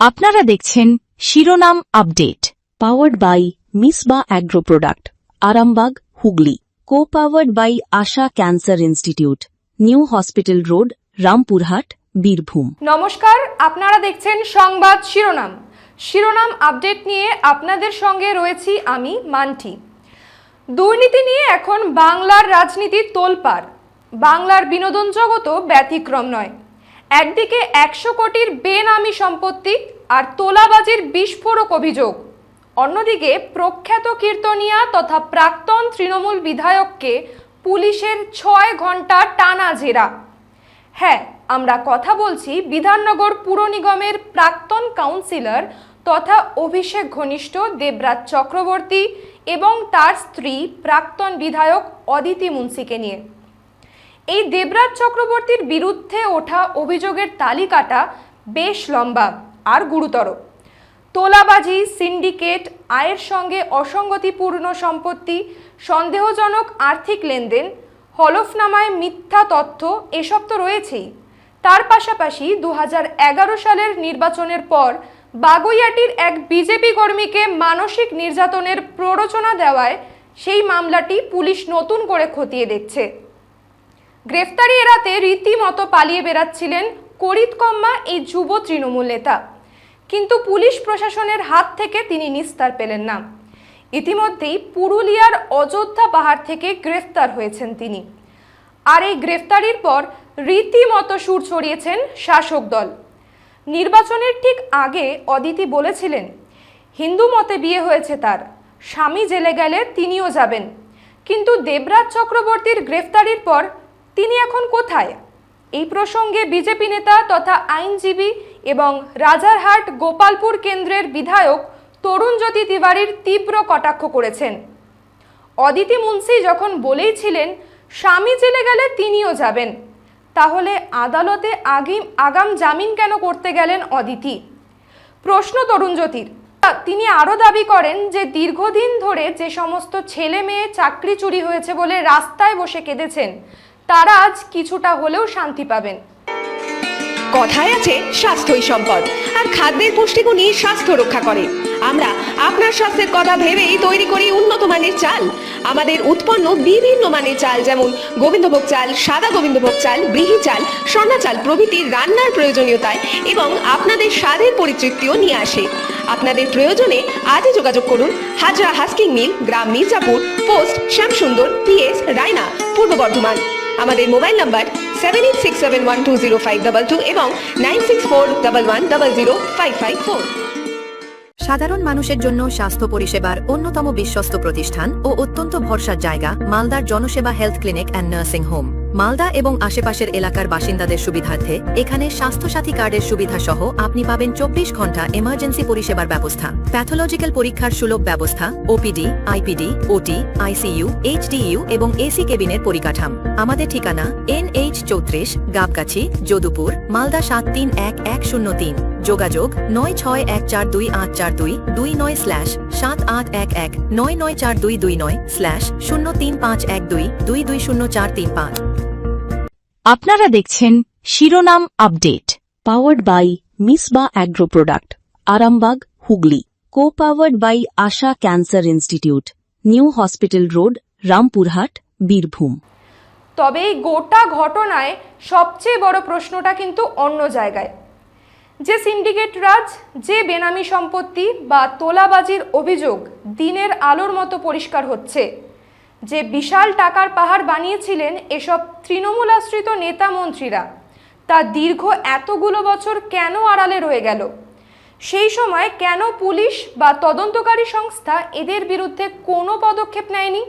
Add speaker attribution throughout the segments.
Speaker 1: আপনারা দেখছেন শিরোনাম update, powered by Misba agro product, Arambagh, Hooghly. Co-powered by Asha cancer institute, new hospital road, Rampurhat, Birbhum.
Speaker 2: নমস্কার, আপনারা দেখছেন সংবাদ শিরোনাম আপডেট নিয়ে আপনাদের সঙ্গে রয়েছি আমি মান্টি। দুর্নীতি নিয়ে এখন বাংলার রাজনীতি তোলপাড়। বাংলার বিনোদন জগতও ব্যতিক্রম নয়। একদিকে 100 কোটির বেনামি সম্পত্তি আর তোলাবাজির বিস্ফোরক অভিযোগ, অন্যদিকে প্রখ্যাত কীর্তনিয়া তথা প্রাক্তন তৃণমূল বিধায়ককে পুলিশের 6 ঘন্টা টানা জেরা। হ্যাঁ, আমরা কথা বলছি বিধাননগর পুর নিগমের প্রাক্তন কাউন্সিলর তথা অভিষেক ঘনিষ্ঠ দেবরাজ চক্রবর্তী এবং তার স্ত্রী প্রাক্তন বিধায়ক অদিতি মুন্সিকে নিয়ে। এই দেবরাজ চক্রবর্তীর বিরুদ্ধে ওঠা অভিযোগের তালিকাটা বেশ লম্বা আর গুরুতর। তোলাবাজি, সিন্ডিকেট, আয়ের সঙ্গে অসঙ্গতিপূর্ণ সম্পত্তি, সন্দেহজনক আর্থিক লেনদেন, হলফনামায় মিথ্যা তথ্য, এসব তো রয়েছেই। তার পাশাপাশি 2011 সালের নির্বাচনের পর বাগুইআটির এক বিজেপি কর্মীকে মানসিক নির্যাতনের প্ররোচনা দেওয়ায় সেই মামলাটি পুলিশ নতুন করে খতিয়ে দেখছে। গ্রেফতারি এড়াতে রীতিমতো পালিয়ে বেড়াচ্ছিলেন করিতকম্মা এই যুব তৃণমূল নেতা, কিন্তু পুলিশ প্রশাসনের হাত থেকে তিনি নিস্তার পেলেন না। ইতিমধ্যেই পুরুলিয়ার অযোধ্যা পাহাড় থেকে গ্রেফতার হয়েছেন তিনি। আর এই গ্রেফতারির পর রীতিমতো সুর ছড়িয়েছেন শাসক দল। নির্বাচনের ঠিক আগে অদিতি বলেছিলেন হিন্দু মতে বিয়ে হয়েছে তার, স্বামী জেলে গেলে তিনিও যাবেন। কিন্তু দেবরাজ চক্রবর্তীর গ্রেফতারির পর তিনি এখন কোথায়? এই প্রসঙ্গে বিজেপি নেতা তথা আইনজীবী এবং রাজারহাট গোপালপুর কেন্দ্রের বিধায়ক তরুণজ্যোতি তিওয়ারির তীব্র কটাক্ষ করেছেন। অদিতি মুন্সি যখন বলেইছিলেন স্বামী জেলে গেলে তিনিও যাবেন, তাহলে আদালতে আগাম জামিন কেন করতে গেলেন অদিতি? প্রশ্ন তরুণজ্যোতির। তিনি আরও দাবি করেন যে দীর্ঘদিন ধরে যে সমস্ত ছেলে মেয়ে চাকরি চুরি হয়েছে বলে রাস্তায় বসে কেঁদেছেন, তারা আজ কিছুটা হলেও শান্তি পাবেন।
Speaker 3: কথায় আছে স্বাস্থ্যই সম্পদ, আর খাদ্যের পুষ্টিগুণই স্বাস্থ্য রক্ষা করে। আমরা আপনার স্বাস্থ্যের কথা ভেবেই তৈরি করি উন্নত মানের চাল। আমাদের উৎপন্ন বিভিন্ন মানের চাল, যেমন গোবিন্দভোগ চাল, সাদা গোবিন্দভোগ চাল, ব্রিহি চাল, স্বর্ণা চাল প্রভৃতি রান্নার প্রয়োজনীয়তায় এবং আপনাদের স্বাদের পরিতৃপ্তিও নিয়ে আসে। আপনাদের প্রয়োজনে আজই যোগাযোগ করুন হাজরা হাস্কিং মিল, গ্রাম মির্জাপুর, পোস্ট শ্যামসুন্দর, PS রায়না, পূর্ব বর্ধমান। আমাদের মোবাইল নাম্বার 7867120522 এবং 9641110554।
Speaker 4: সাধারণ মানুষের জন্য স্বাস্থ্য পরিষেবার অন্যতম বিশ্বস্ত প্রতিষ্ঠান ও অত্যন্ত ভরসার জায়গা মালদার Janseba health clinic and nursing home. Malda এবং আশেপাশের এলাকার বাসিন্দাদের সুবিধার্থে এখানে স্বাস্থ্যসাথী কার্ডের সুবিধা সহ আপনি পাবেন 24 ঘন্টা এমার্জেন্সি পরিষেবার ব্যবস্থা, প্যাথোলজিক্যাল পরীক্ষার সুলভ ব্যবস্থা, OPD, IPD, OT, ICU, HDU এবং AC কেবিনের পরিকাঠাম। আমাদের ঠিকানা NH 34, গাবগাছি, যদুপুর, মালদা 731103। যোগাযোগ
Speaker 1: 9614297899/994229/0351222204335। আপনারা দেখছেন শিরোনাম update, powered by Misba agro product, Arambagh, Hooghly. Co-powered by Asha cancer institute, new hospital road, Rampurhat, Birbhum.
Speaker 2: তবে এই গোটা ঘটনায় সবচেয়ে বড় প্রশ্নটা কিন্তু অন্য জায়গায়। যে সিন্ডিকেট রাজ, যে বেনামি সম্পত্তি বা তোলাবাজির অভিযোগ দিনের আলোর মতো পরিষ্কার হচ্ছে, যে বিশাল টাকার পাহাড় বানিয়েছিলেন এসব তৃণমূল আশ্রিত নেতা মন্ত্রীরা, তা দীর্ঘ এতগুলো বছর কেন আড়ালে রয়ে গেল? সেই সময় কেন পুলিশ বা তদন্তকারী সংস্থা এদের বিরুদ্ধে কোনো পদক্ষেপ নেয়নি?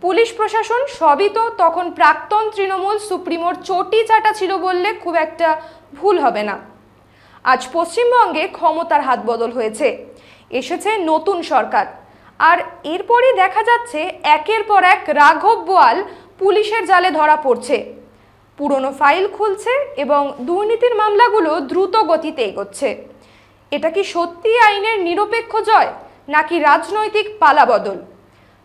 Speaker 2: পুলিশ প্রশাসন সবই তো তখন প্রাক্তন তৃণমূল সুপ্রিমোর চটি চাটা ছিল বললে খুব একটা ভুল হবে না। আজ পশ্চিমবঙ্গে ক্ষমতার হাত বদল হয়েছে, এসেছে নতুন সরকার, আর এরপরই দেখা যাচ্ছে একের পর এক রাঘব বোয়াল পুলিশের জালে ধরা পড়ছে। পুরনো ফাইল খুলছে এবং দুর্নীতির মামলাগুলো দ্রুত গতিতে এগোচ্ছে। এটা কি সত্যি আইনের নিরপেক্ষ জয়, নাকি রাজনৈতিক পালাবদল?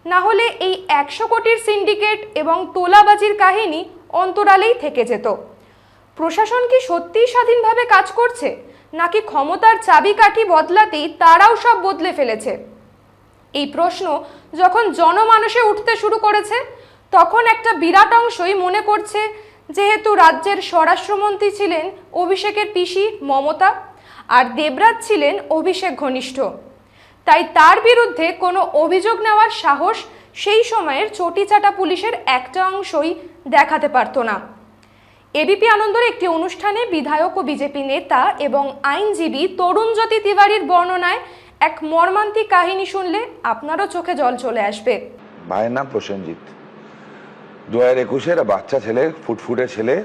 Speaker 2: না হলে এই 100 কোটির সিন্ডিকেট এবং তোলাবাজির কাহিনী অন্তরালেই থেকে যেত। প্রশাসন কি সত্যিই স্বাধীনভাবে কাজ করছে, নাকি ক্ষমতার চাবিকাঠি বদলাতেই তারাও সব বদলে ফেলেছে? এই প্রশ্ন যখন জনমানসে উঠতে শুরু করেছে, তখন একটা বিরাট অংশই মনে করছে যেহেতু রাজ্যের স্বরাষ্ট্রমন্ত্রী ছিলেন অভিষেকের পিসি মমতা আর দেবরাজ ছিলেন অভিষেক ঘনিষ্ঠ, তাই তার বিরুদ্ধে কোনো অভিযোগ নেওয়ার সাহস সেই সময়ের চটিচাটা পুলিশের একটা অংশই দেখাতে পারত না। এবিপি আনন্দর একটি অনুষ্ঠানে বিধায়ক ও বিজেপি নেতা এবং আইনজীবী তরুণজ্যোতি তিওয়ারির বর্ণনায় এক মর্মান্তিক কাহিনী শুনলে আপনারও চোখে জল চলে আসবে।
Speaker 5: ভাইয়ের নাম প্রসেনজিৎ, 2021-এর বাচ্চা ছেলে, ফুটফুটে ছেলে,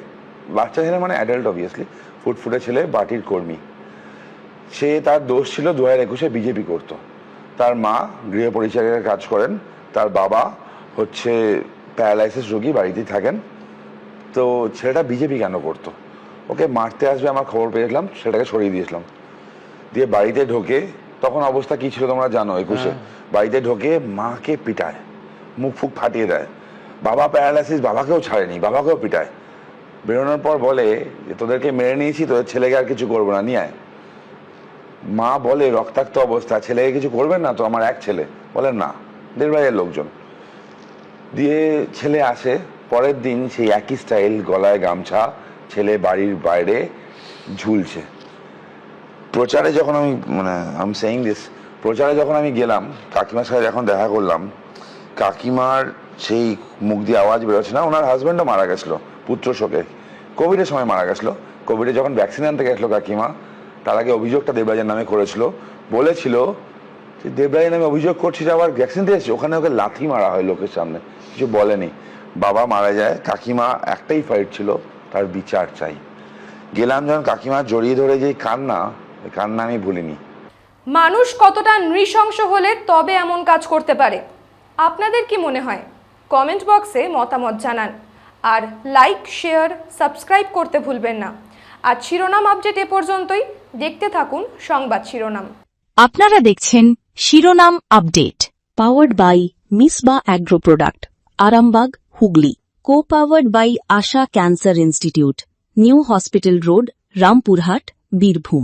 Speaker 5: বাচ্চা ছেলে মানে অ্যাডাল্ট অবভিয়াসলি, ফুটফুটে ছেলে, পার্টির কর্মী। সে তার দোষ ছিল 2021-এ বিজেপি করতো। তার মা গৃহ পরিচারিকার কাজ করেন, তার বাবা হচ্ছে প্যারালাইসিস রোগী, বাড়িতেই থাকেন। তো ছেলেটা বিজেপি কেন করতো? ওকে মারতে আসবে আমার খবর পেয়েছিলাম, সেটাকে সরিয়ে দিয়েছিলাম। দিয়ে বাড়িতে ঢোকে, তখন অবস্থা কি ছিল তোমরা জানো, 21-এ বাড়িতে ঢোকে মাকে পিটায়, মুখ ফুক ফাটিয়ে দেয়। বাবা প্যারালাইসিস, বাবাকেও ছাড়েনি, বাবাকেও পিটায়। বেরোনোর পর বলে যে তোদেরকে মেরে নিয়েছি, তোদের ছেলেকে আর কিছু করবো না, নিয়ে আয়। মা বলে রক্তাক্ত অবস্থা, ছেলেকে কিছু করবেন না তো? আমার এক ছেলে। বলেন না, দেড় ভাইয়ের লোকজন। দিয়ে ছেলে আসে, পরের দিন সেই একই স্টাইল, গলায় গামছা, ছেলে বাড়ির বাইরে ঝুলছে। প্রচারে যখন আমি প্রচারে যখন আমি গেলাম, কাকিমার সাথে যখন দেখা করলাম, কাকিমার সেই মুখ দিয়ে আওয়াজ বেরোচ্ছে না। ওনার হাজব্যান্ডও মারা গেছিলো পুত্র শোকে, কোভিডের সময় মারা গেছিলো। কোভিডে যখন ভ্যাকসিন আনতে গেছিলো কাকিমা, তার আগে অভিযোগটা দেবরাজের নামে করেছিল। বলেছিল যে দেবরাজের নামে অভিযোগ করছি, আবার ভ্যাকসিন দিয়েছে। ওখানে ওকে লাথি মারা হয় লোকের সামনে, কিছু বলেনি। বাবা মারা যায়, কাকিমা একটাই ফাইট ছিল, তার বিচার চাই। গেলাম যখন কাকিমা জড়িয়ে ধরে যে কান্না, ওই কান্না আমি ভুলিনি।
Speaker 2: মানুষ কতটা নৃশংস হলে তবে এমন কাজ করতে পারে? আপনাদের কি মনে হয়? কমেন্ট বক্সে মতামত জানান। আর লাইক, শেয়ার, সাবস্ক্রাইব করতে ভুলবেন না। আজ শিরোনাম আপডেট এ পর্যন্তই। দেখতে থাকুন সংবাদ শিরোনাম।
Speaker 1: আপনারা দেখছেন শিরোনাম update, powered by Misba agro product, Arambagh, Hooghly. Co powered by Asha cancer institute, new hospital road, Rampurhat, Birbhum.